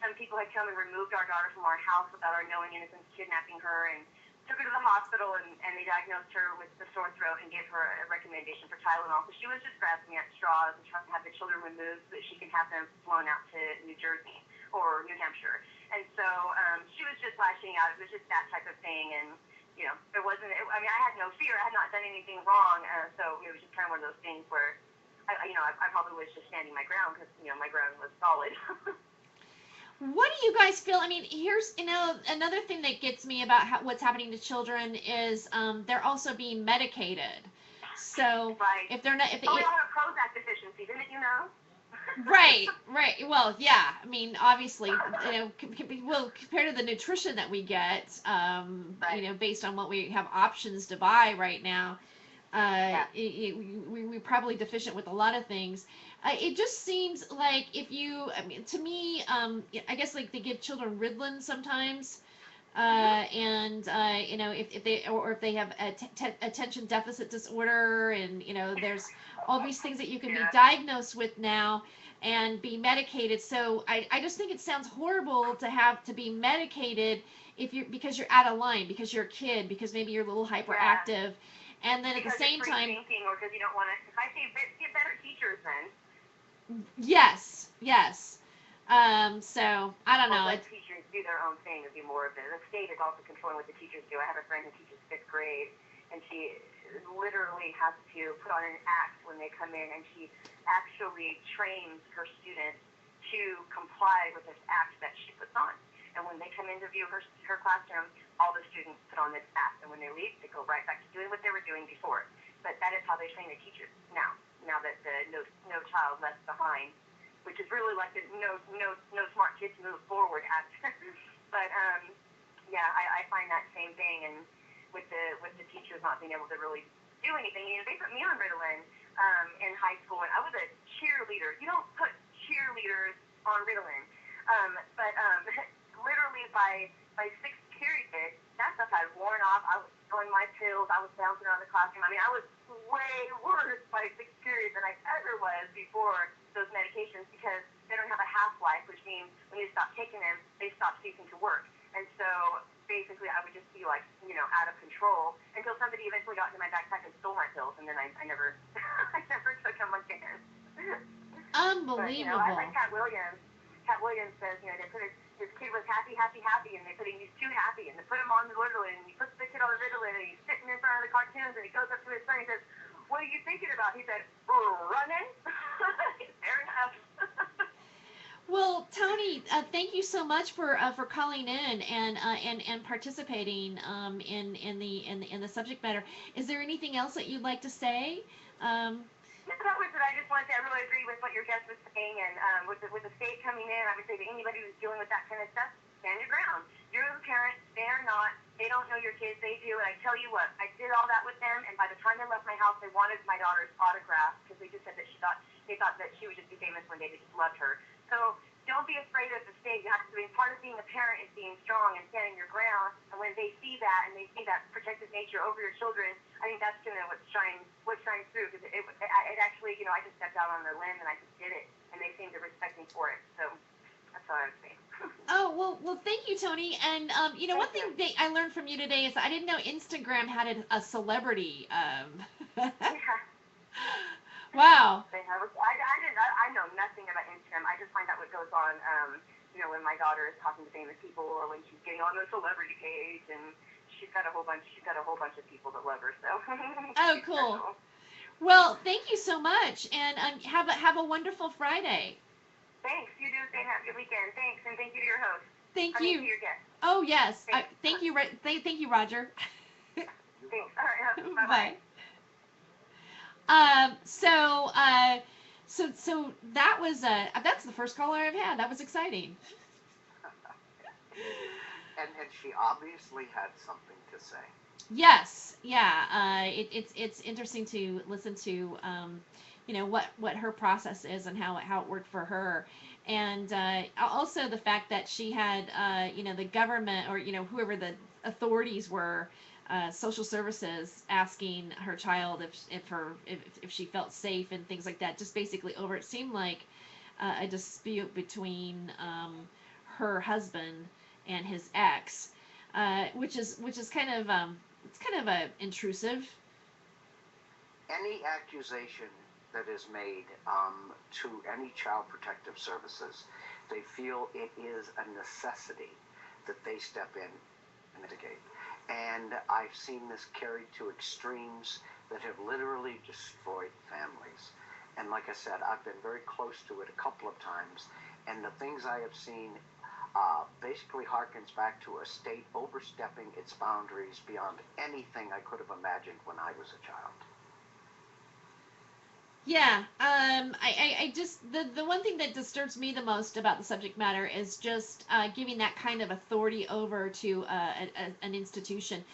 Some people had come and removed our daughter from our house without our knowing innocence, kidnapping her, and took her to the hospital, and they diagnosed her with the sore throat and gave her a recommendation for Tylenol. So she was just grasping at straws and trying to have the children removed so that she can have them flown out to New Jersey or New Hampshire. And so she was just lashing out. It was just that type of thing. And, there wasn't, I had no fear. I had not done anything wrong. So it was just kind of one of those things where, I probably was just standing my ground because, my ground was solid. What do you guys feel? I mean, here's another thing that gets me about what's happening to children is they're also being medicated. So right. If they're not, we all have a Prozac deficiency, didn't you know? Right. Well, yeah. I mean, obviously, compared to the nutrition that we get, right. Based on what we have options to buy right now, we're probably deficient with a lot of things. It just seems like to me, I guess like they give children Ritalin sometimes, if they have attention deficit disorder, and there's all these things that you can be diagnosed with now and be medicated. So I just think it sounds horrible to have to be medicated because you're out of line, because you're a kid, because maybe you're a little hyperactive, and then because at the same time, thinking, or because you don't want to. I say get better teachers then. Yes. So I don't know. Let teachers do their own thing would be more of it. The state is also controlling what the teachers do. I have a friend who teaches 5th grade, and she literally has to put on an act when they come in, and she actually trains her students to comply with this act that she puts on. And when they come in to view her classroom, all the students put on this act, and when they leave, they go right back to doing what they were doing before. but that is how they train their teachers now. Now that the no child left behind, which is really like the no smart kids move forward act. But yeah, I find that same thing, and with the teachers not being able to really do anything. You know, they put me on Ritalin in high school, and I was a cheerleader. You don't put cheerleaders on Ritalin, but literally by sixth period, that stuff had worn off. I was throwing my pills. I was bouncing around the classroom. I mean, I was way worse by sixth period than I ever was before those medications, because they don't have a half-life, which means when you stop taking them, they stop ceasing to work. And so basically I would just be like, you know, out of control until somebody eventually got into my backpack and stole my pills, and then I never I never took them again. Unbelievable. But, you know, like Cat Williams says, you know, they put his kid was happy, and they put him, he's too happy, and they put him on the Ritalin, and he puts the kid on the Ritalin, and he's sitting in front of the cartoons, and he goes up to his son, and he says, "What are you thinking about?" He said, "Running." Fair enough. Well, Tony, thank you so much for calling in and participating in the subject matter. Is there anything else that you'd like to say? No, that was it. I just wanted to say I really agree with what your guest was saying, and with the state coming in, I would say to anybody who's dealing with that kind of stuff, stand your ground. You're the parent, they are not. They don't know your kids, they do. And I tell you what, I did all that with them, and by the time they left my house, they wanted my daughter's autograph, because they just said that they thought that she would just be famous one day. They just loved her. So don't be afraid of the state. You have to be part of being a parent is being strong and standing your ground. And when they see that, and they see that protective nature over your children, I think that's what shines through. Because it actually, you know, I just stepped out on a limb and I just did it, and they seem to respect me for it. So that's all I would say. Oh, well, thank you, Tony. And you know, one thing that I learned from you today is I didn't know Instagram had a celebrity. Yeah. Wow. I know nothing about Instagram. I just find out what goes on, you know, when my daughter is talking to famous people, or when she's getting on the celebrity page, and she's got a whole bunch of people that love her. So. Oh, cool. Well, thank you so much, and have a wonderful Friday. Thanks. You do the same. Have a good weekend. Thanks, and thank you to your host. Thank you. To your guest. Oh yes. Thank you. Thank you, Roger. Thanks. All right. Bye. Bye. So that was that's the first caller I've had. That was exciting. And she obviously had something to say. Yes, yeah. It's interesting to listen to, you know, what her process is and how it worked for her, and also the fact that she had, you know, the government, or you know, whoever the authorities were, social services, asking her child if she felt safe and things like that, just basically over, it seemed like a dispute between her husband and his ex, which is kind of it's kind of a intrusive. Any accusation that is made to any child protective services, they feel it is a necessity that they step in and mitigate. And I've seen this carried to extremes that have literally destroyed families. And like I said, I've been very close to it a couple of times, and the things I have seen basically harkens back to a state overstepping its boundaries beyond anything I could have imagined when I was a child. Yeah, I just, the one thing that disturbs me the most about the subject matter is just giving that kind of authority over to an institution.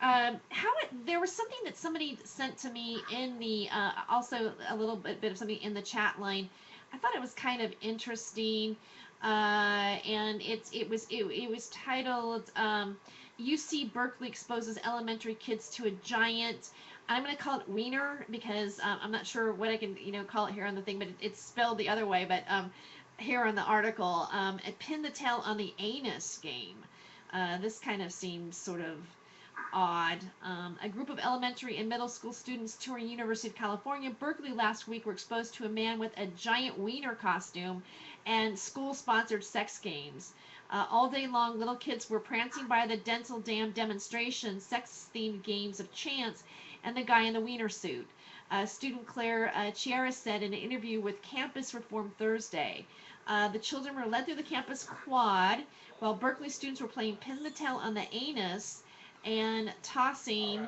There was something that somebody sent to me in the, also a little bit of something in the chat line. I thought it was kind of interesting, and it was titled, UC Berkeley exposes elementary kids to a giant, I'm going to call it wiener, because I'm not sure what I can, you know, call it here on the thing, but it's spelled the other way. But here on the article, pin the tail on the anus game. This kind of seems sort of odd. A group of elementary and middle school students touring University of California, Berkeley last week were exposed to a man with a giant wiener costume and school-sponsored sex games. All day long, little kids were prancing by the Dental Dam demonstration, sex-themed games of chance, and the guy in the wiener suit. Student Claire Chiara said in an interview with Campus Reform Thursday. The children were led through the campus quad, while Berkeley students were playing pin the tail on the anus and tossing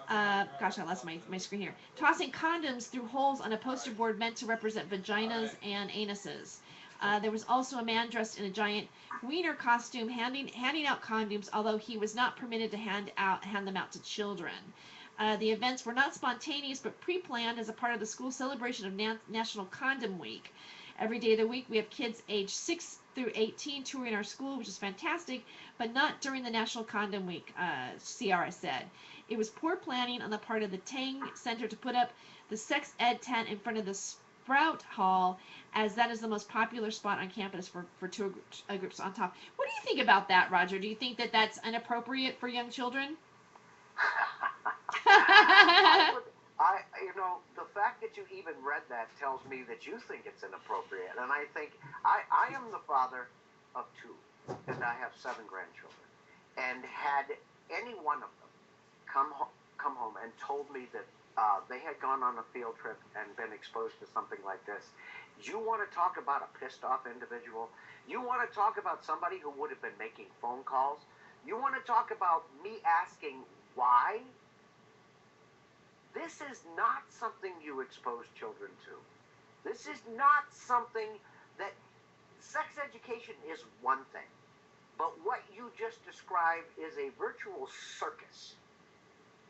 Gosh, I lost my screen here. Tossing condoms through holes on a poster board meant to represent vaginas and anuses. There was also a man dressed in a giant wiener costume handing out condoms, although he was not permitted to hand them out to children. The events were not spontaneous but pre-planned as a part of the school celebration of National Condom Week. Every day of the week, we have kids aged 6 through 18 touring our school, which is fantastic, but not during the National Condom Week, Ciara said. It was poor planning on the part of the Tang Center to put up the sex ed tent in front of the Sprout Hall, as that is the most popular spot on campus for tour groups on top. What do you think about that, Roger? Do you think that that's inappropriate for young children? The fact that you even read that tells me that you think it's inappropriate. And I think, I am the father of 2, and I have 7 grandchildren. And had any one of them come home and told me that they had gone on a field trip and been exposed to something like this, you want to talk about a pissed off individual? You want to talk about somebody who would have been making phone calls? You want to talk about me asking why? This is not something you expose children to. This is not something that... Sex education is one thing, but what you just described is a virtual circus.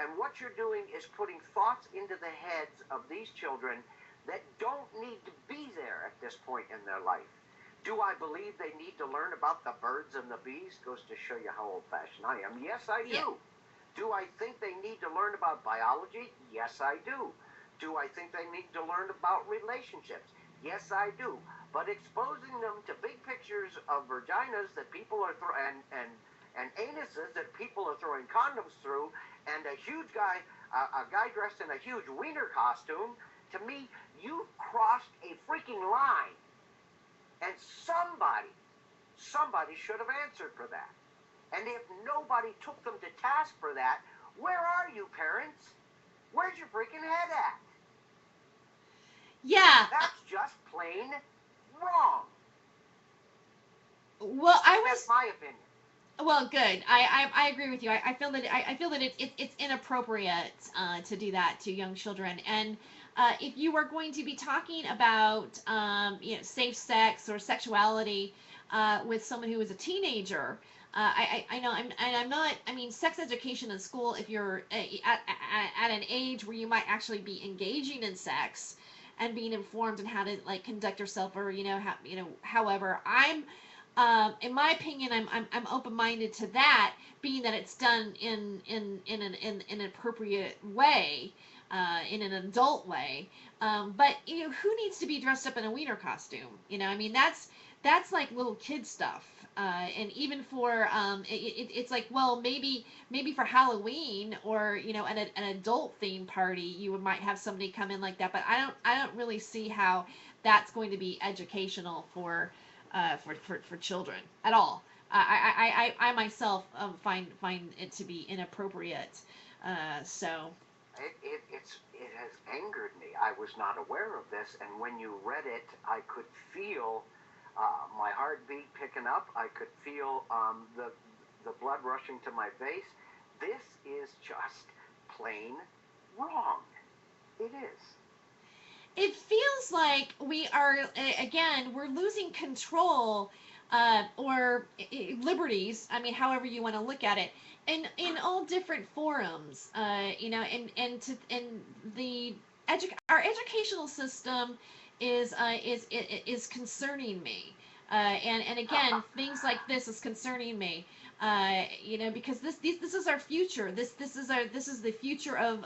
And what you're doing is putting thoughts into the heads of these children that don't need to be there at this point in their life. Do I believe they need to learn about the birds and the bees? Goes to show you how old-fashioned I am. Yes, I do. Yeah. Do I think they need to learn about biology? Yes, I do. Do I think they need to learn about relationships? Yes, I do. But exposing them to big pictures of vaginas that people are and anuses that people are throwing condoms through, and a huge guy, a guy dressed in a huge wiener costume, to me, you've crossed a freaking line. And somebody should have answered for that. And if nobody took them to task for that, where are you, parents? Where's your freaking head at? Yeah. That's just plain wrong. Well, That's my opinion. Well, good. I agree with you. I feel that it's inappropriate to do that to young children. And if you are going to be talking about safe sex or sexuality with someone who is a teenager, I know I'm not. I mean, sex education in school. If you're at an age where you might actually be engaging in sex and being informed in how to conduct yourself, or however, in my opinion, I'm open-minded to that, being that it's done in an appropriate way, in an adult way. But who needs to be dressed up in a wiener costume? I mean, that's like little kid stuff. And even for it's like, well, maybe for Halloween or an adult theme party, you might have somebody come in like that. But I don't really see how that's going to be educational for children at all. I myself find it to be inappropriate. So. It has angered me. I was not aware of this, and when you read it, I could feel my heartbeat picking up. I could feel the blood rushing to my face. This is just plain wrong. It is. It feels like we're losing control or liberties. I mean, however you want to look at it, in all different forums. Our educational system is concerning me. And again, things like this is concerning me. Because this is our future. This is the future of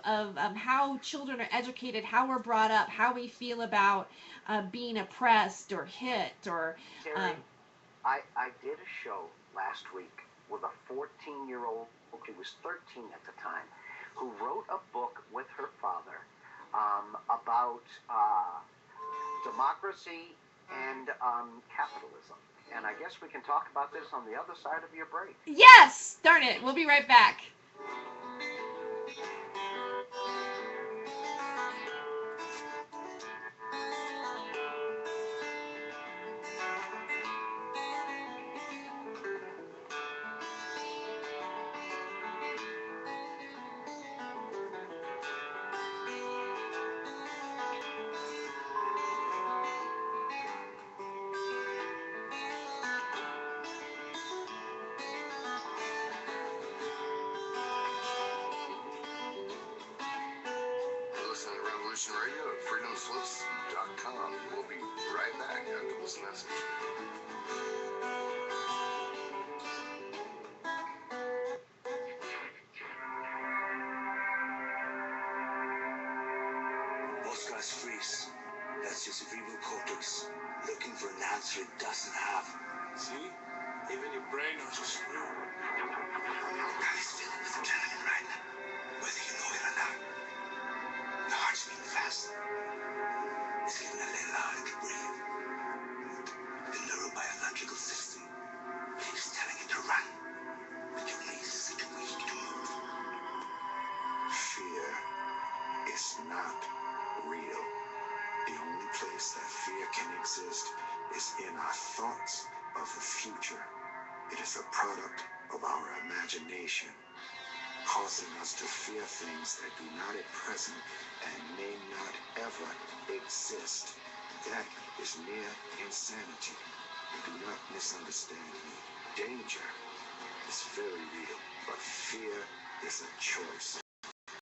how children are educated, how we're brought up, how we feel about being oppressed or hit or. Terry, I did a show last week with a 14-year-old, who was 13 at the time, who wrote a book with her father about democracy and capitalism. And I guess we can talk about this on the other side of your break. Yes! Darn it. We'll be right back. the cerebral cortex, looking for an answer it doesn't have. See? Even your brain knows it's true. Guy's feeling with adrenaline right now, whether you know it or not. Your heart's beating fast. It's getting a little harder to breathe. The neurobiological system keeps telling it to run, but your knees are too weak to move. Fear is not real. The only place that fear can exist is in our thoughts of the future. It is a product of our imagination, causing us to fear things that do not at present and may not ever exist. That is near insanity. Do not misunderstand me. Danger is very real, but fear is a choice.